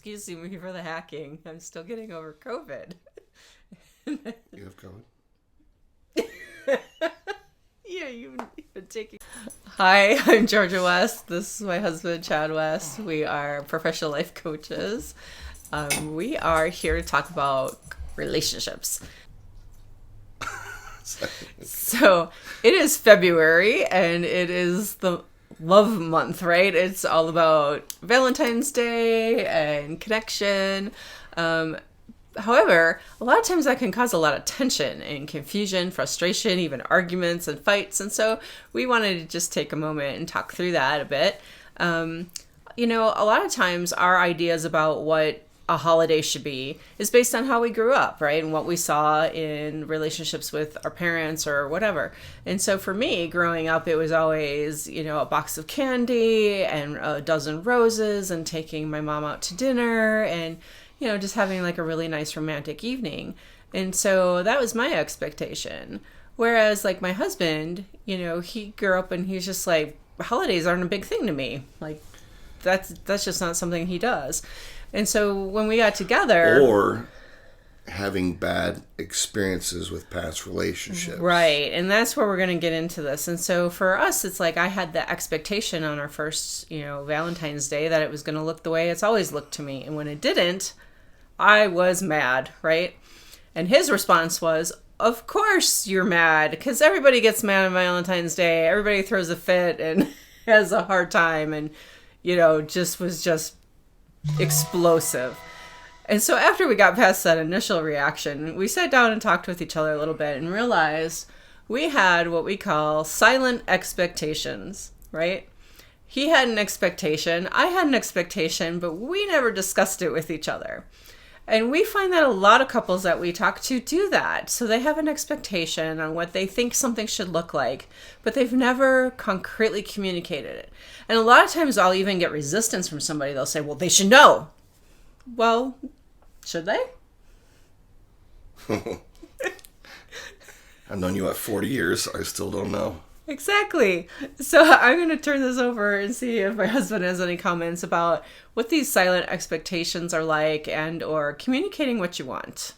excuse me for the hacking. I'm still getting over COVID. You have COVID? Yeah, you've been taking... Hi, I'm Georgia West. This is my husband, Chad West. We are professional life coaches. We are here to talk about relationships. So it is February and it is the love month, right? It's all about Valentine's Day and connection. However, a lot of times that can cause a lot of tension and confusion, frustration, even arguments and fights. And so we wanted to just take a moment and talk through that a bit. A lot of times our ideas about what a holiday should be is based on how we grew up, right? And what we saw in relationships with our parents or whatever. And so for me, growing up, it was always, a box of candy and a dozen roses and taking my mom out to dinner and, just having like a really nice romantic evening. And so that was my expectation. Whereas like my husband, he grew up and he's just like, holidays aren't a big thing to me. Like that's just not something he does. And so when we got together... Or having bad experiences with past relationships. Right. And that's where we're going to get into this. And so for us, it's like I had the expectation on our first, Valentine's Day that it was going to look the way it's always looked to me. And when it didn't, I was mad, right? And his response was, of course you're mad, because everybody gets mad on Valentine's Day. Everybody throws a fit and has a hard time and, was explosive. And so after we got past that initial reaction, we sat down and talked with each other a little bit and realized we had what we call silent expectations, right? He had an expectation, I had an expectation, but we never discussed it with each other. And we find that a lot of couples that we talk to do that. So they have an expectation on what they think something should look like, but they've never concretely communicated it. And a lot of times I'll even get resistance from somebody. They'll say, well, they should know. Well, should they? I've known you at 40 years. I still don't know. Exactly. So I'm going to turn this over and see if my husband has any comments about what these silent expectations are like and or communicating what you want.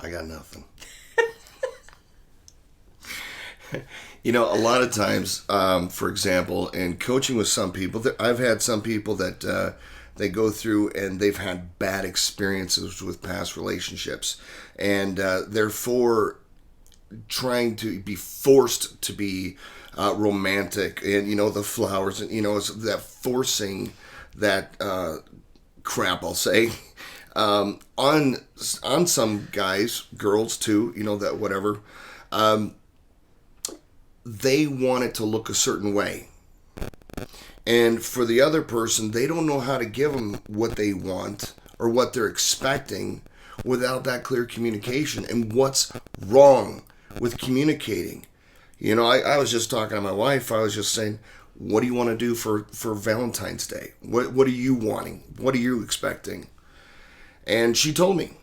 I got nothing. A lot of times, for example, in coaching with some people, I've had some people that they go through and they've had bad experiences with past relationships. And therefore, trying to be forced to be romantic and, the flowers and, it's that forcing that crap, I'll say, on some guys, girls too, that whatever, they want it to look a certain way. And for the other person, they don't know how to give them what they want or what they're expecting without that clear communication. And what's wrong with communicating? I was just talking to my wife. I was just saying, what do you want to do for Valentine's Day? What are you wanting? What are you expecting? And she told me,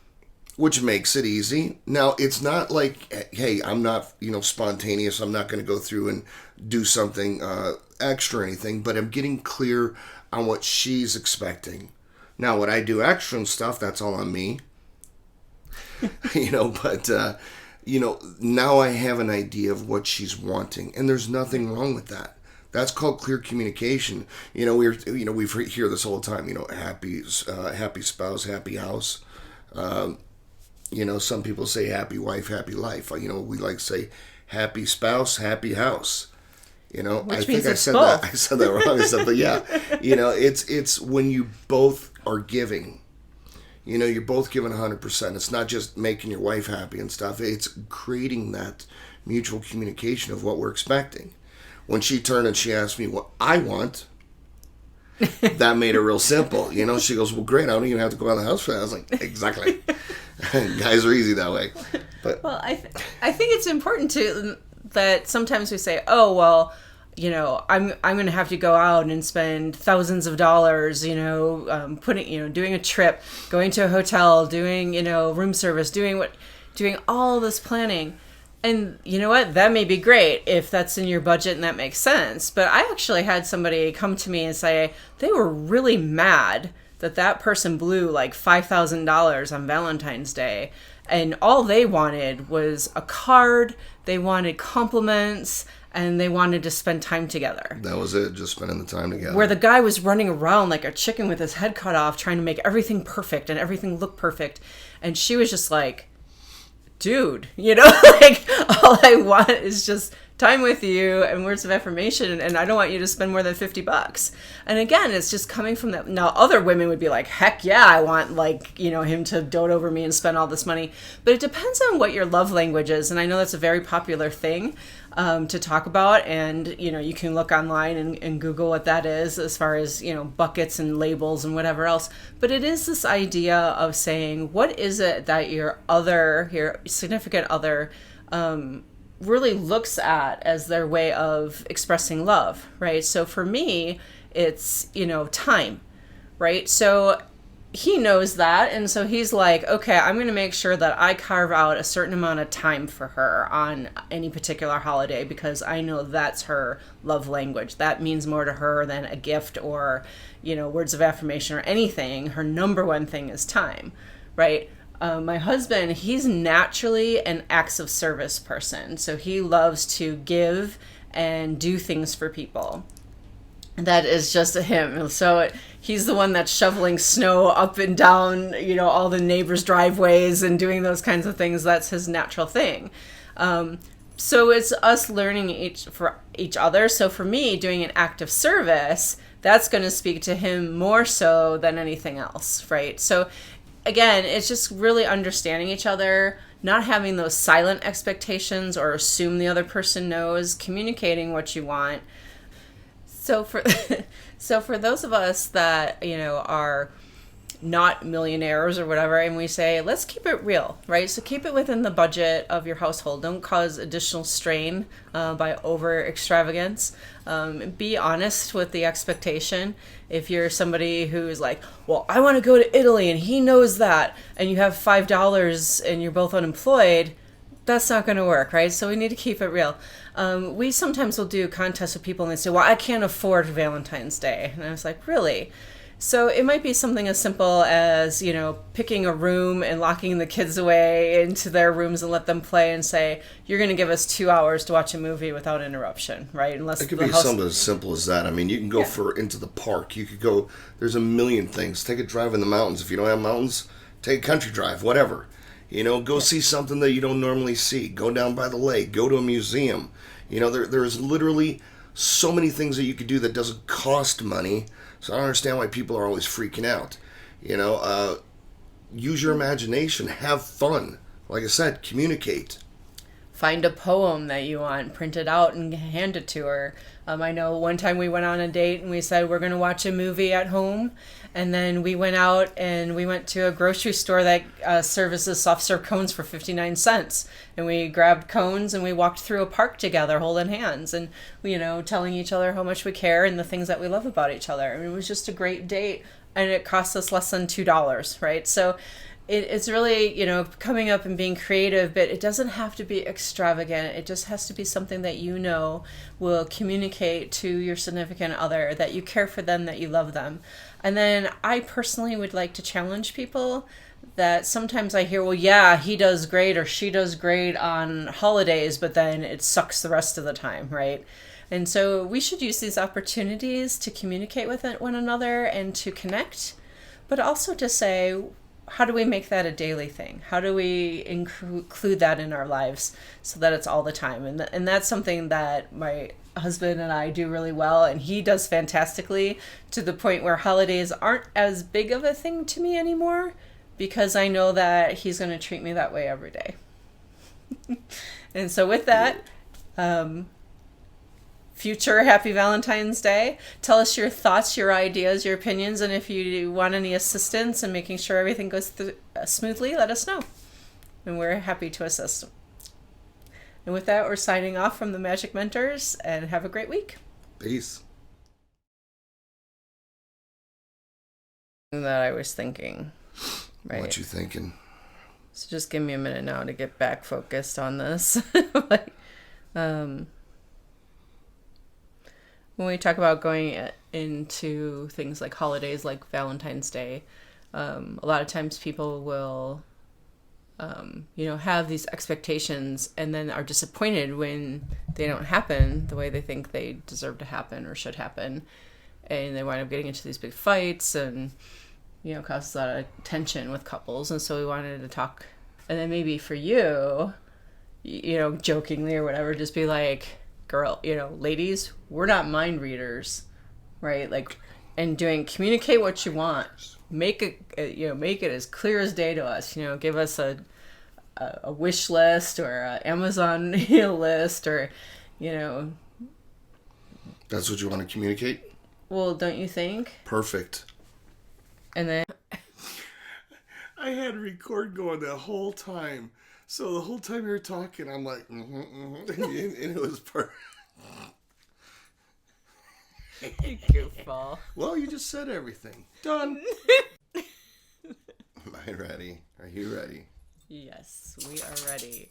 which makes it easy. Now, it's not like, hey, I'm not, spontaneous. I'm not going to go through and do something extra or anything, but I'm getting clear on what she's expecting. Now, when I do extra and stuff, that's all on me. But now I have an idea of what she's wanting, and there's nothing wrong with that. That's called clear communication. We hear this all the time. Happy spouse, happy house. Some people say happy wife, happy life. We like to say happy spouse, happy house. Which means I said both. I said that wrong. But yeah, it's when you both are giving. You're both giving 100%. It's not just making your wife happy and stuff. It's creating that mutual communication of what we're expecting. When she turned and she asked me what I want, that made it real simple. She goes, well, great. I don't even have to go out of the house for that. I was like, exactly. Guys are easy that way. But well, I think it's important that sometimes we say, oh, well, I'm going to have to go out and spend thousands of dollars, doing a trip, going to a hotel, doing, room service, doing all this planning. And you know what? That may be great if that's in your budget and that makes sense. But I actually had somebody come to me and say they were really mad that person blew like $5,000 on Valentine's Day, and all they wanted was a card, they wanted compliments, and they wanted to spend time together. That was it, just spending the time together. Where the guy was running around like a chicken with his head cut off, trying to make everything perfect and everything look perfect. And she was just like, dude, like, all I want is just time with you and words of affirmation, and I don't want you to spend more than $50. And again, it's just coming from that. Now, other women would be like, heck yeah, I want, like, him to dote over me and spend all this money. But it depends on what your love language is, and I know that's a very popular thing to talk about, and you can look online and Google what that is as far as buckets and labels and whatever else. But it is this idea of saying, what is it that your significant other really looks at as their way of expressing love, right? So for me, it's time, right? So he knows that, and so he's like, okay, I'm going to make sure that I carve out a certain amount of time for her on any particular holiday, because I know that's her love language. That means more to her than a gift or, words of affirmation or anything. Her number one thing is time, right? My husband, he's naturally an acts of service person. So he loves to give and do things for people. That is just him. So he's the one that's shoveling snow up and down, all the neighbors' driveways and doing those kinds of things. That's his natural thing. So it's us learning for each other. So for me, doing an act of service, that's going to speak to him more so than anything else, right? So again, it's just really understanding each other, not having those silent expectations or assume the other person knows, communicating what you want. So for those of us that, are not millionaires or whatever, and we say, let's keep it real, right? So keep it within the budget of your household. Don't cause additional strain by over extravagance. Be honest with the expectation. If you're somebody who's like, well, I want to go to Italy and he knows that, and you have $5 and you're both unemployed, that's not going to work, right? So we need to keep it real. We sometimes will do contests with people and they say, well, I can't afford Valentine's Day. And I was like, really? So it might be something as simple as, picking a room and locking the kids away into their rooms and let them play and say, you're going to give us 2 hours to watch a movie without interruption, right? Unless it could be something as simple as that. I mean, you can go into the park. You could go, there's a million things. Take a drive in the mountains. If you don't have mountains, take a country drive, whatever. Go see something that you don't normally see. Go down by the lake. Go to a museum. There's literally so many things that you could do that doesn't cost money. So I don't understand why people are always freaking out. Use your imagination. Have fun. Like I said, communicate. Find a poem that you want, print it out and hand it to her. I know one time we went on a date and we said we're going to watch a movie at home. And then we went out and we went to a grocery store that services soft serve cones for 59 cents. And we grabbed cones and we walked through a park together holding hands and, telling each other how much we care and the things that we love about each other. I mean, it was just a great date and it cost us less than $2, right? So it's really, coming up and being creative, but it doesn't have to be extravagant. It just has to be something that will communicate to your significant other that you care for them, that you love them. And then I personally would like to challenge people that sometimes I hear, well, yeah, he does great or she does great on holidays, but then it sucks the rest of the time, right? And so we should use these opportunities to communicate with one another and to connect, but also to say, how do we make that a daily thing? How do we include that in our lives so that it's all the time? And that's something that my husband and I do really well, and he does fantastically, to the point where holidays aren't as big of a thing to me anymore because I know that he's going to treat me that way every day. And so with that, future happy Valentine's Day. Tell us your thoughts, your ideas, your opinions, and if you want any assistance in making sure everything goes smoothly, let us know. And we're happy to assist. And with that, we're signing off from the Magic Mentors, and have a great week. Peace. That I was thinking. Right. What you thinking? So just give me a minute now to get back focused on this. when we talk about going into things like holidays like Valentine's Day, a lot of times people will, have these expectations and then are disappointed when they don't happen the way they think they deserve to happen or should happen. And they wind up getting into these big fights and, causes a lot of tension with couples. And so we wanted to talk. And then maybe for you, jokingly or whatever, just be like, girl, ladies, we're not mind readers, right? Like, and communicate what you want. Make it as clear as day to us. Give us a wish list or an Amazon list or, That's what you want to communicate? Well, don't you think? Perfect. And then I had record going the whole time. So the whole time you were talking, I'm like, and it was perfect. You goofball. Well, you just said everything. Done. Am I ready? Are you ready? Yes, we are ready.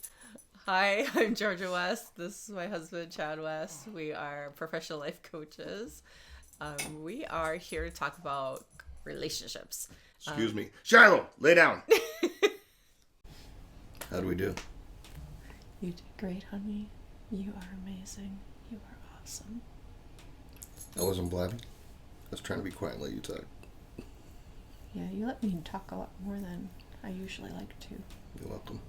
Hi, I'm Georgia West. This is my husband, Chad West. We are professional life coaches. We are here to talk about relationships. Excuse me. Shiloh, lay down. How do we do? You did great, honey. You are amazing. You are awesome. I wasn't blabbing. I was trying to be quiet and let you talk. Yeah, you let me talk a lot more than I usually like to. You're welcome.